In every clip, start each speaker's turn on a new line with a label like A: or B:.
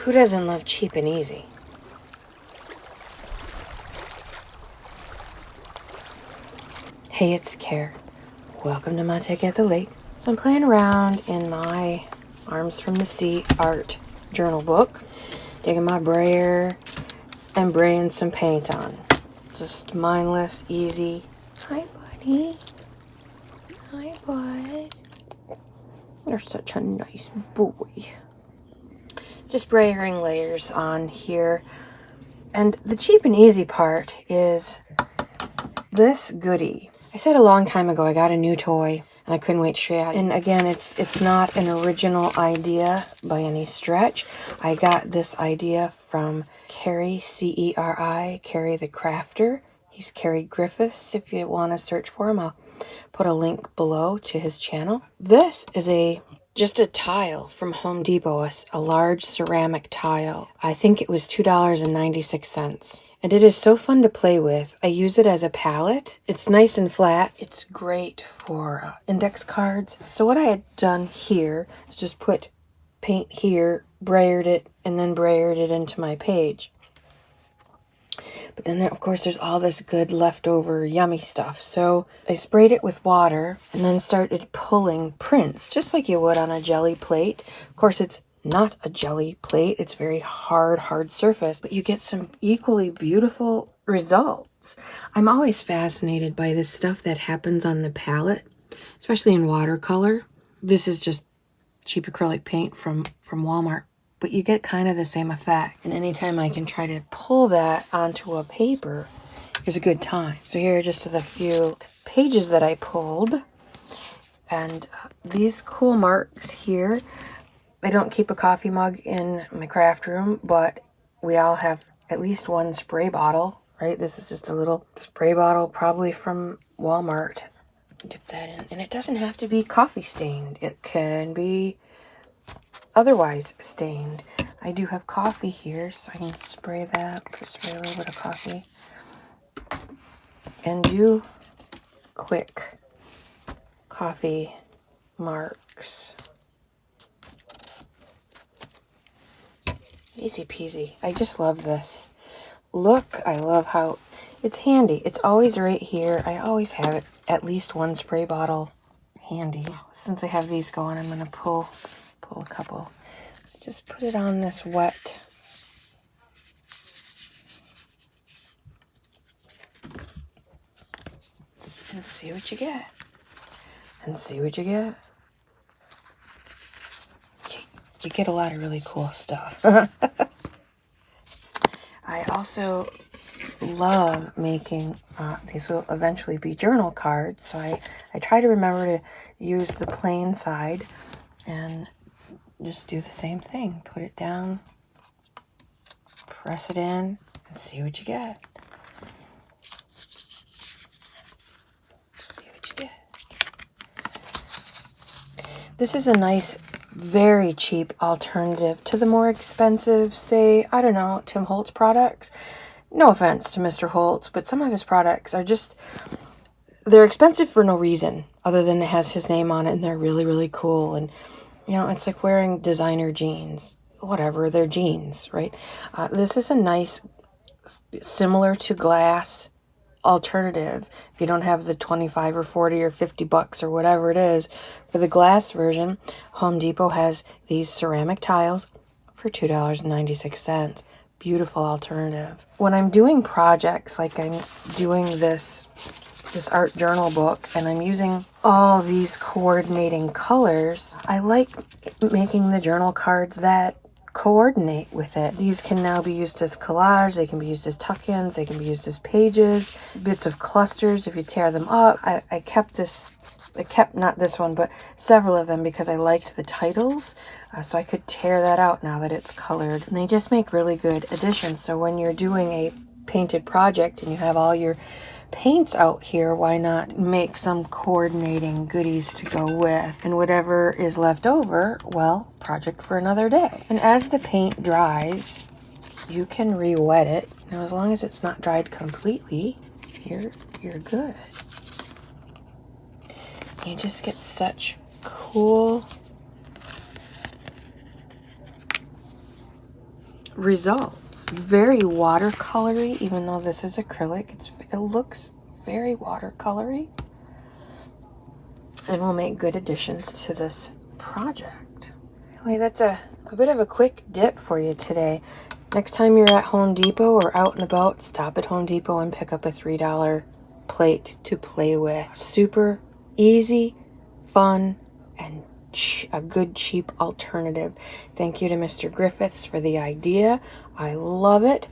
A: Who doesn't love cheap and easy? Hey, it's Care. Welcome to my Take at the Lake. So I'm playing around in my Arms from the Sea art journal book, taking my brayer and braying some paint on. Just mindless, easy. Hi, buddy. Hi, bud. You're such a nice boy. Just brayering layers on here. And the cheap and easy part is this goodie. I said a long time ago I got a new toy and I couldn't wait to show you. And again, it's not an original idea by any stretch. I got this idea from Carrie, C-E-R-I, Carrie the Crafter. He's Carrie Griffiths. If you want to search for him, I'll put a link below to his channel. This is just a tile from Home Depot, a large ceramic tile. I think it was $2.96. And it is so fun to play with. I use it as a palette. It's nice and flat. It's great for index cards. So what I had done here is just put paint here, brayered it, and then brayered it into my page. But then, of course, there's all this good leftover yummy stuff. So I sprayed it with water and then started pulling prints, just like you would on a jelly plate. Of course, it's not a jelly plate. It's very hard surface, but you get some equally beautiful results. I'm always fascinated by this stuff that happens on the palette, especially in watercolor. This is just cheap acrylic paint from Walmart, but you get kind of the same effect. And anytime I can try to pull that onto a paper is a good time. So here are just the few pages that I pulled. And these cool marks here, I don't keep a coffee mug in my craft room, but we all have at least one spray bottle, right? This is just a little spray bottle, probably from Walmart. Dip that in. And it doesn't have to be coffee stained. It can be otherwise stained. I do have coffee here, so I can spray that. Spray a little bit of coffee. And do quick coffee marks. Easy peasy. I just love this. Look, I love how it's handy. It's always right here. I always have it, at least one spray bottle handy. Since I have these going, I'm going to pull a couple. So just put it on this wet. And see what you get. And see what you get. You get a lot of really cool stuff. I also love making, these will eventually be journal cards, so I try to remember to use the plain side and just do the same thing. Put it down, press it in, and see what you get. See what you get. This is a nice, very cheap alternative to the more expensive, say, I don't know, Tim Holtz products. No offense to Mr. Holtz, but some of his products are just, they're expensive for no reason other than it has his name on it and they're really, really cool. And, you know, it's like wearing designer jeans. Whatever, they're jeans, right? This is a nice, similar to glass alternative. If you don't have the 25 or 40 or 50 bucks or whatever it is for the glass version, Home Depot has these ceramic tiles for $2.96. Beautiful alternative. When I'm doing projects, like I'm doing this art journal book and I'm using all these coordinating colors, I like making the journal cards that coordinate with it. These can now be used as collage, they can be used as tuck-ins, they can be used as pages, bits of clusters if you tear them up. I kept not this one, but several of them because I liked the titles, so I could tear that out now that it's colored. And they just make really good additions. So when you're doing a painted project and you have all your paints out here, why not make some coordinating goodies to go with? And whatever is left over, well, project for another day. And as the paint dries, you can re-wet it. Now, as long as it's not dried completely, you're good. You just get such cool results. Very watercolory, even though this is acrylic. It looks very watercolory. And will make good additions to this project. Anyway, that's a bit of a quick dip for you today. Next time you're at Home Depot or out and about, stop at Home Depot and pick up a $3 plate to play with. Super easy, fun, and a good cheap alternative. Thank you to Mr. Griffiths for the idea. I love it.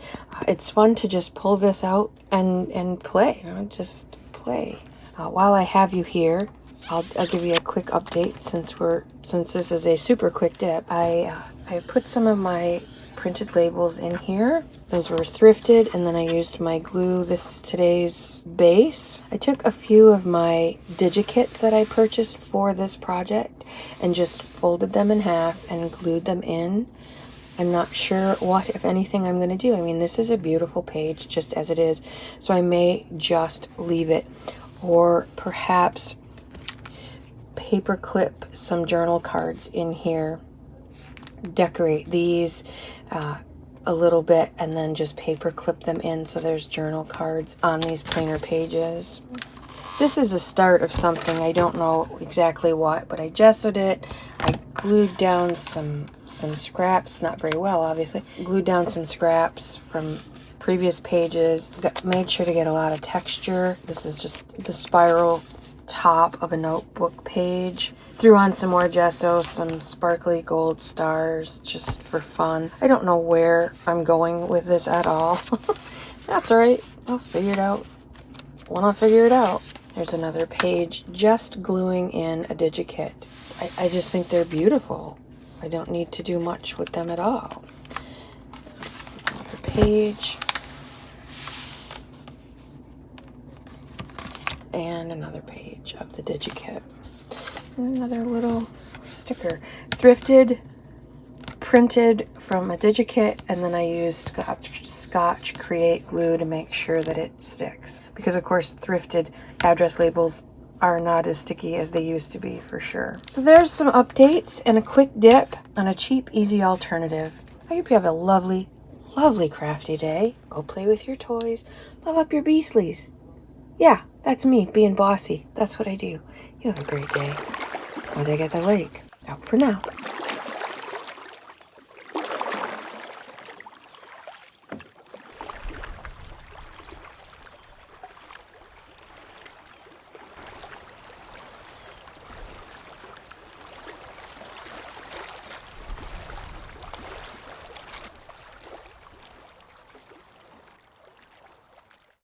A: It's fun to just pull this out and play. Just play. While I have you here, I'll give you a quick update since this is a super quick dip. I put some of my printed labels in here. Those were thrifted, and then I used my glue. This is today's base. I took a few of my digikits that I purchased for this project and just folded them in half and glued them in. I'm not sure what, if anything, I'm going to do. I mean, this is a beautiful page just as it is, so I may just leave it, or perhaps paper clip some journal cards in here, decorate these a little bit, and then just paper clip them in so there's journal cards on these planner pages. This is a start of something. I don't know exactly what, but I gessoed it. I glued down some scraps, not very well obviously, glued down some scraps from previous pages, made sure to get a lot of texture. This is just the spiral top of a notebook page. Threw on some more gesso, some sparkly gold stars just for fun. I don't know where I'm going with this at all. That's all right. I'll figure it out when I figure it out. There's another page just gluing in a digikit. I just think they're beautiful. I don't need to do much with them at all. Another page. And another page of the digikit. And another little sticker. Thrifted, printed from a digikit, and then I used Scotch Create glue to make sure that it sticks. Because of course thrifted address labels are not as sticky as they used to be, for sure. So there's some updates and a quick dip on a cheap, easy alternative. I hope you have a lovely, lovely crafty day. Go play with your toys. Love up your beastlies. Yeah, that's me being bossy. That's what I do. You have a great day. I'll dig at the lake. Out for now.